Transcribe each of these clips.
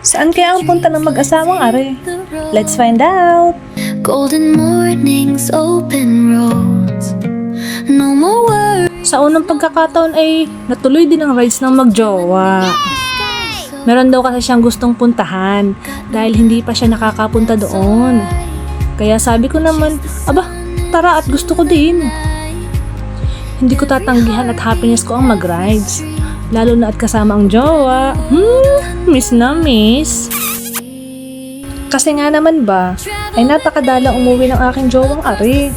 Saan kaya ang punta ng mag-asawang are? Let's find out! Golden mornings, open roads. No more words. Sa unang pagkakataon ay natuloy din ang rides ng magjowa. Meron daw kasi siyang gustong puntahan dahil hindi pa siya nakakapunta doon. Kaya sabi ko naman, aba, tara at gusto ko din. Hindi ko tatanggihan at happiness ko ang mag-rides. Lalo na at kasama ang jowa. Miss na miss. Kasi nga naman ba, ay napakadalang umuwi ng aking jowang ari.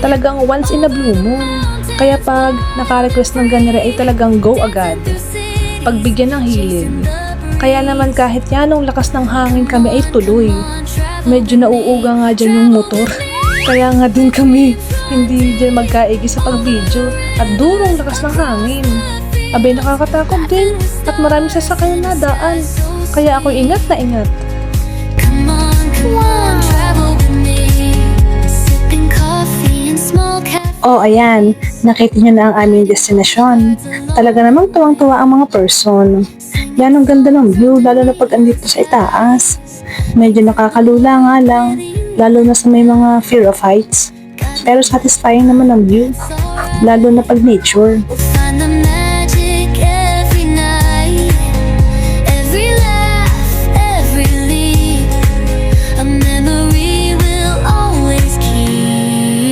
Talagang once in a blue moon. Kaya pag naka-request ng ganire ay talagang go agad. Pagbigyan ng hilig. Kaya naman kahit yanong lakas ng hangin kami ay tuloy. Medyo nauuga nga dyan yung motor. Kaya nga din kami hindi dyan magkaigi sa pag-video at durong lakas ng hangin. Abay nakakatakot din at maraming sasakyan na daan. Kaya ako ingat na ingat. Come on, travel with me. Sipping coffee in small cafes. Oh, ayan. Nakita nyo na ang aming destinasyon. Talaga namang tuwang-tuwa ang mga person. Yan ang ganda ng view, lalo na pag andito sa itaas. Medyo nakakalula nga lang, lalo na sa may mga fear of heights. Pero satisfying naman ang view, lalo na pag nature. We'll find the magic every night. Every laugh, every leap. A memory we'll always keep.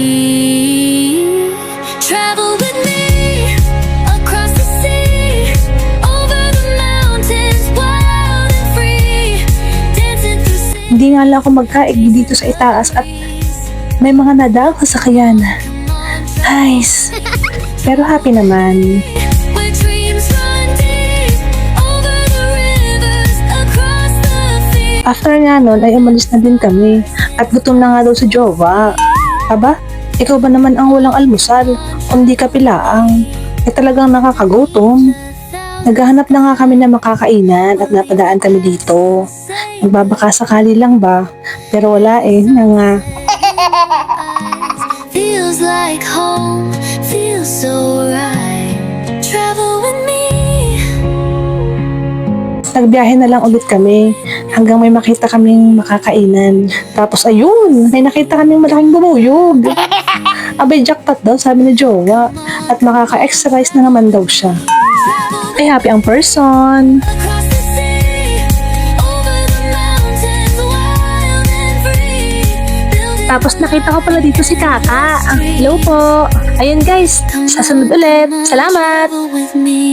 Travel with me across the sea, over the mountains, wild and free. Dancing through cities. Hindi nga lang ako magkaigi dito sa itaas at may mga nadaang sasakyan. Nice! Pero happy naman. Where dreams run deep, over the rivers, across the fields. After nga nun ay umalis na din kami at gutom na nga daw si jowa. Aba, ikaw ba naman ang walang almusal kundi kapilaang? Eh talagang nakakagutom. Naghahanap na nga kami ng makakainan at napadaan kami dito. Nagbabaka sakali lang ba? Pero wala na nga. Feels like home, feels so right. Travel with me. Nagbiyahe na lang ulit kami hanggang may makita kaming makakainan. Tapos ayun, may nakita kaming malaking bumuyog. Abay jackpot daw sabi ni jowa at makaka-exercise na naman daw siya. Ay happy ang person. Across the sea, over the mountains, wild and free. Building Tapos nakita ko pala dito si Kaka. Hello po. Ayun guys, sa sunod ulit. Salamat! travel with me.